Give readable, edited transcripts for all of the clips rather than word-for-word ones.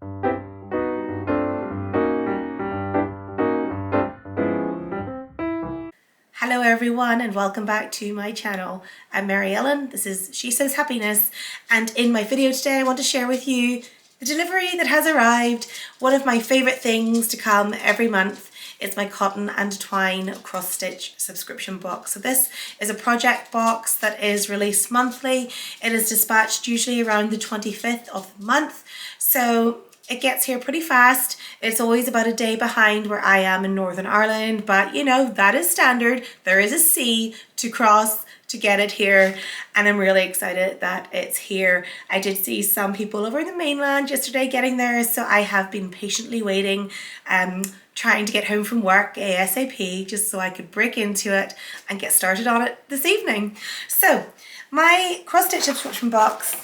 Hello everyone and welcome back to my channel. I'm Mary Ellen, this is She Sews Happiness, and in my video today I want to share with you the delivery that has arrived, one of my favourite things to come every month. It's my Cotton and Twine cross stitch subscription box. So this is a project box that is released monthly. It is dispatched usually around the 25th of the month. So it gets here pretty fast. It's always about a day behind where I am in Northern Ireland, but you know, that is standard. There is a sea to cross to get it here, and I'm really excited that it's here. I did see some people over in the mainland yesterday getting there, so I have been patiently waiting, trying to get home from work ASAP just so I could break into it and get started on it this evening. So my cross stitch subscription box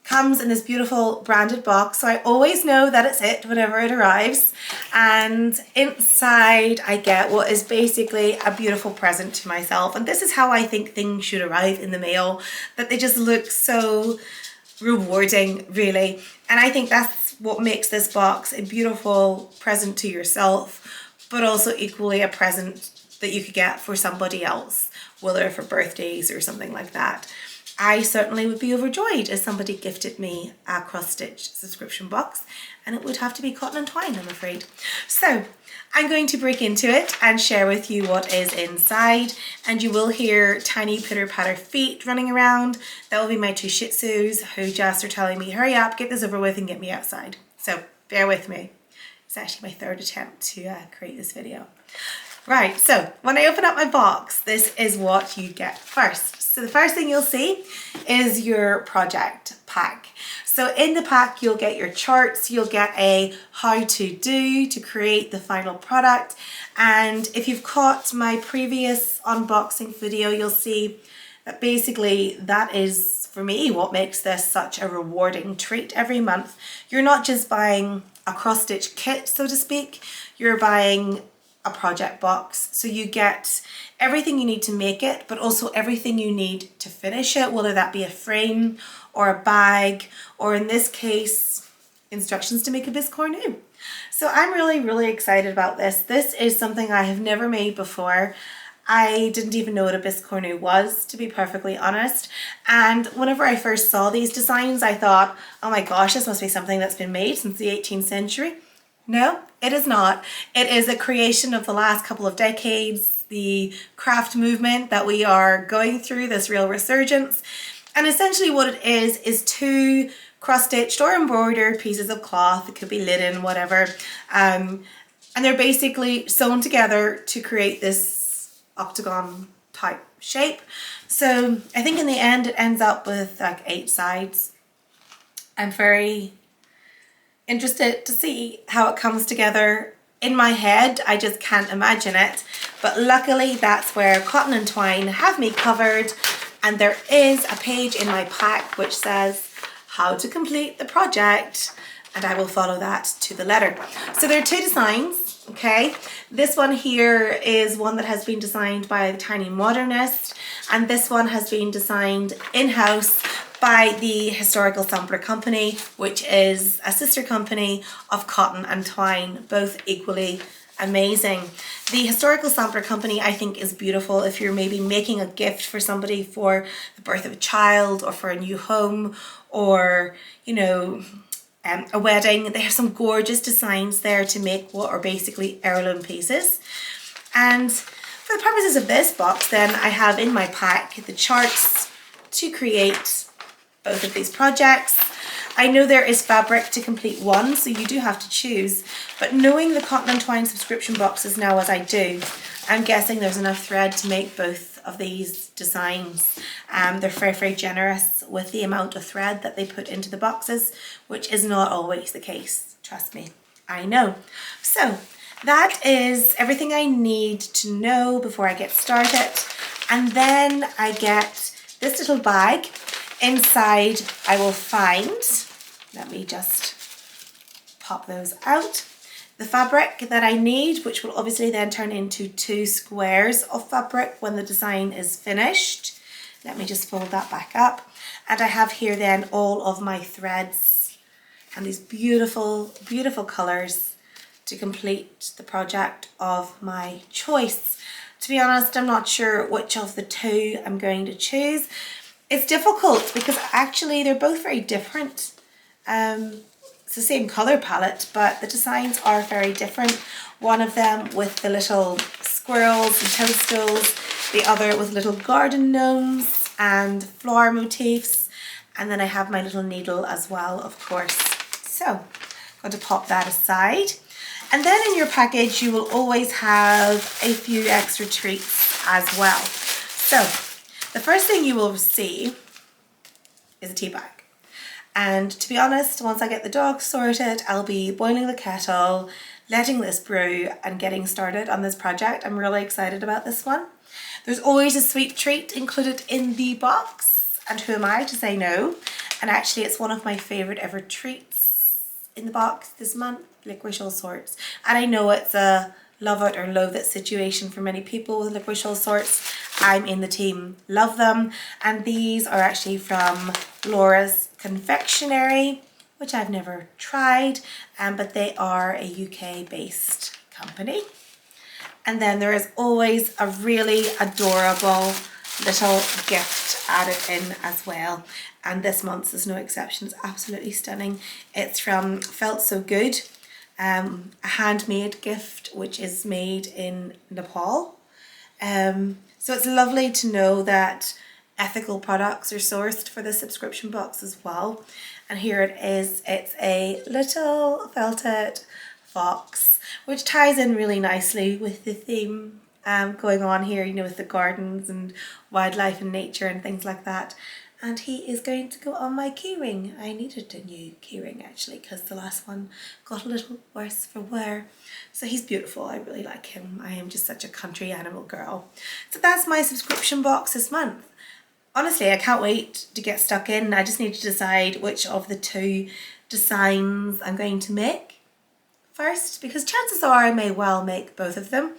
comes in this beautiful branded box, so I always know that it's it whenever it arrives. And inside I get what is basically a beautiful present to myself, and this is how I think things should arrive in the mail, that they just look so rewarding, really. And I think that's what makes this box a beautiful present to yourself, but also equally a present that you could get for somebody else, whether for birthdays or something like that. I certainly would be overjoyed if somebody gifted me a cross-stitch subscription box, and it would have to be Cotton and Twine, I'm afraid. So I'm going to break into it and share with you what is inside, and you will hear tiny pitter-patter feet running around. That will be my two Shih Tzus who just are telling me, hurry up, get this over with and get me outside. So bear with me. It's actually my third attempt to create this video. Right, so when I open up my box, this is what you get first. So the first thing you'll see is your project pack. So in the pack, you'll get your charts, you'll get a how to do to create the final product. And if you've caught my previous unboxing video, you'll see that basically that is, for me, what makes this such a rewarding treat every month. You're not just buying a cross-stitch kit, so to speak, you're buying a project box. So you get everything you need to make it, but also everything you need to finish it, whether that be a frame or a bag, or in this case, instructions to make a biscornu. So I'm really excited about this. This is something I have never made before. I didn't even know what a biscornu was, to be perfectly honest. And whenever I first saw these designs, I thought, oh my gosh, this must be something that's been made since the 18th century. No, it is not. It is a creation of the last couple of decades, the craft movement that we are going through, this real resurgence. And essentially what it is two cross-stitched or embroidered pieces of cloth. It could be linen, whatever. And they're basically sewn together to create this octagon type shape. So I think in the end it ends up with like 8 sides. I'm very interested to see how it comes together. In my head, I just can't imagine it, but luckily that's where Cotton and Twine have me covered, and there is a page in my pack which says how to complete the project, and I will follow that to the letter. So there are 2 designs, okay? This one here is one that has been designed by the Tiny Modernist, and this one has been designed in-house by the Historical Sampler Company, which is a sister company of Cotton and Twine, both equally amazing. The Historical Sampler Company, I think, is beautiful if you're maybe making a gift for somebody for the birth of a child or for a new home, or, you know, a wedding. They have some gorgeous designs there to make what are basically heirloom pieces. And for the purposes of this box, then, I have in my pack the charts to create both of these projects. I know there is fabric to complete one, so you do have to choose, but knowing the Cotton and Twine subscription boxes now as I do, I'm guessing there's enough thread to make both of these designs. They're very generous with the amount of thread that they put into the boxes, which is not always the case, trust me, I know. So that is everything I need to know before I get started. And then I get this little bag. Inside I will find, let me just pop those out, the fabric that I need, which will obviously then turn into 2 squares of fabric when the design is finished. Let me just fold that back up. And I have here then all of my threads and these beautiful, beautiful colours to complete the project of my choice. To be honest, I'm not sure which of the two I'm going to choose. It's difficult because actually they're both very different. It's the same colour palette, but the designs are very different. One of them with the little squirrels and toadstools, the other with little garden gnomes and flower motifs. And then I have my little needle as well, of course. So I'm going to pop that aside. And then in your package, you will always have a few extra treats as well. So the first thing you will see is a tea bag. And to be honest, once I get the dog sorted, I'll be boiling the kettle, letting this brew and getting started on this project. I'm really excited about this one. There's always a sweet treat included in the box, and who am I to say no? And actually it's one of my favourite ever treats in the box this month, licorice all sorts. And I know it's a love it or loathe it situation for many people with licorice all sorts. I'm in the team love them, and these are actually from Laura's Confectionery, which I've never tried, but they are a UK based company. And then there is always a really adorable little gift added in as well, and this month's is no exception. It's absolutely stunning. It's from Felt So Good, a handmade gift which is made in Nepal. So it's lovely to know that ethical products are sourced for the subscription box as well. And here it is. It's a little felted fox, which ties in really nicely with the theme going on here, you know, with the gardens and wildlife and nature and things like that. And he is going to go on my keyring. I needed a new keyring actually, because the last one got a little worse for wear. So he's beautiful. I really like him. I am just such a country animal girl. So that's my subscription box this month. Honestly, I can't wait to get stuck in. I just need to decide which of the two designs I'm going to make first, because chances are I may well make both of them.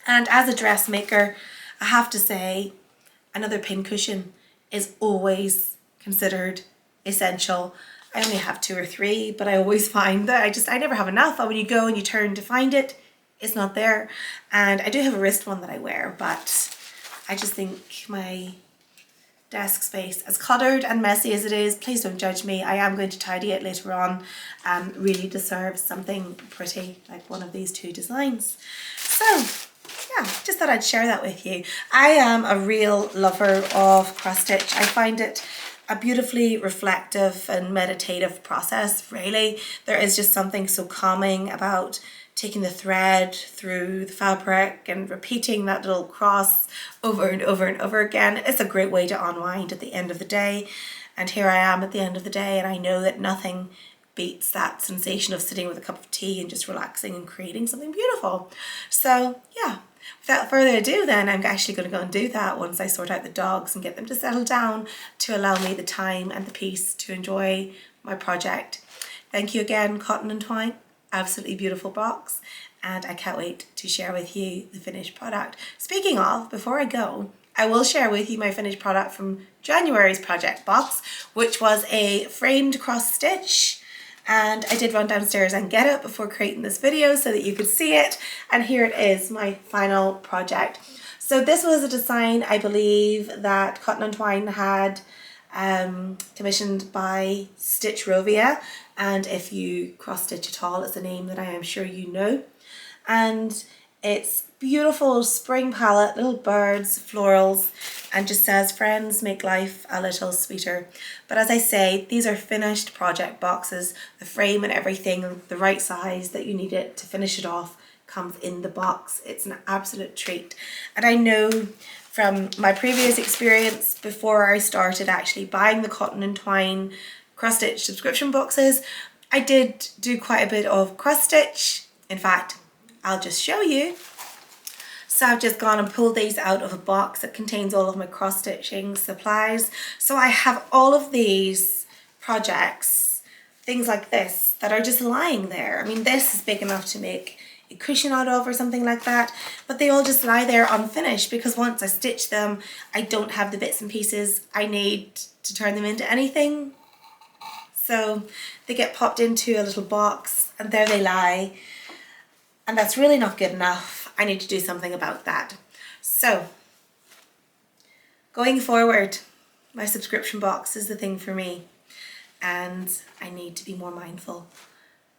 And as a dressmaker, I have to say another pincushion is always considered essential. I only have 2 or 3, but I always find that I never have enough. And when you go and you turn to find it, it's not there. And I do have a wrist one that I wear, but I just think my desk space, as cluttered and messy as it is, please don't judge me. I am going to tidy it later on, and really deserves something pretty like one of these two designs. So yeah, just thought I'd share that with you. I am a real lover of cross stitch. I find it a beautifully reflective and meditative process, really. There is just something so calming about taking the thread through the fabric and repeating that little cross over and over and over again. It's a great way to unwind at the end of the day. And here I am at the end of the day, and I know that nothing beats that sensation of sitting with a cup of tea and just relaxing and creating something beautiful. So yeah, without further ado then, I'm actually going to go and do that once I sort out the dogs and get them to settle down to allow me the time and the peace to enjoy my project. Thank you again, Cotton and Twine. Absolutely beautiful box, and I can't wait to share with you the finished product. Speaking of, before I go, I will share with you my finished product from January's project box, which was a framed cross stitch. And I did run downstairs and get it before creating this video so that you could see it. And here it is, my final project. So this was a design, I believe, that Cotton and Twine had commissioned by Stitch Rovia. And if you cross stitch at all, it's a name that I am sure you know. And it's beautiful spring palette, little birds, florals, and just says, friends make life a little sweeter. But as I say, these are finished project boxes. The frame and everything, the right size that you need it to finish it off, comes in the box. It's an absolute treat. And I know from my previous experience before I started actually buying the Cotton and Twine cross stitch subscription boxes, I did do quite a bit of cross stitch. In fact, I'll just show you. So I've just gone and pulled these out of a box that contains all of my cross stitching supplies. So I have all of these projects, things like this, that are just lying there. I mean, this is big enough to make a cushion out of or something like that, but they all just lie there unfinished because once I stitch them, I don't have the bits and pieces I need to turn them into anything. So they get popped into a little box and there they lie. And that's really not good enough. I need to do something about that. So going forward, my subscription box is the thing for me. And I need to be more mindful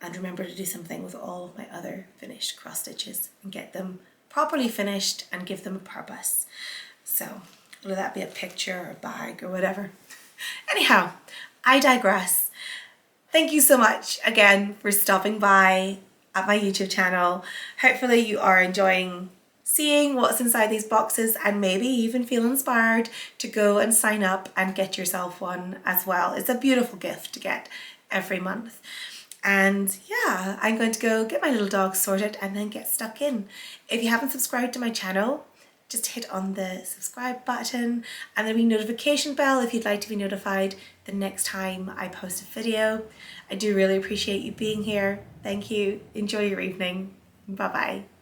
and remember to do something with all of my other finished cross stitches and get them properly finished and give them a purpose. So whether that be a picture or a bag or whatever. Anyhow, I digress. Thank you so much again for stopping by at my YouTube channel. Hopefully you are enjoying seeing what's inside these boxes and maybe even feel inspired to go and sign up and get yourself one as well. It's a beautiful gift to get every month. And yeah, I'm going to go get my little dog sorted and then get stuck in. If you haven't subscribed to my channel, just hit on the subscribe button and there'll be a notification bell if you'd like to be notified the next time I post a video. I do really appreciate you being here. Thank you. Enjoy your evening. Bye bye.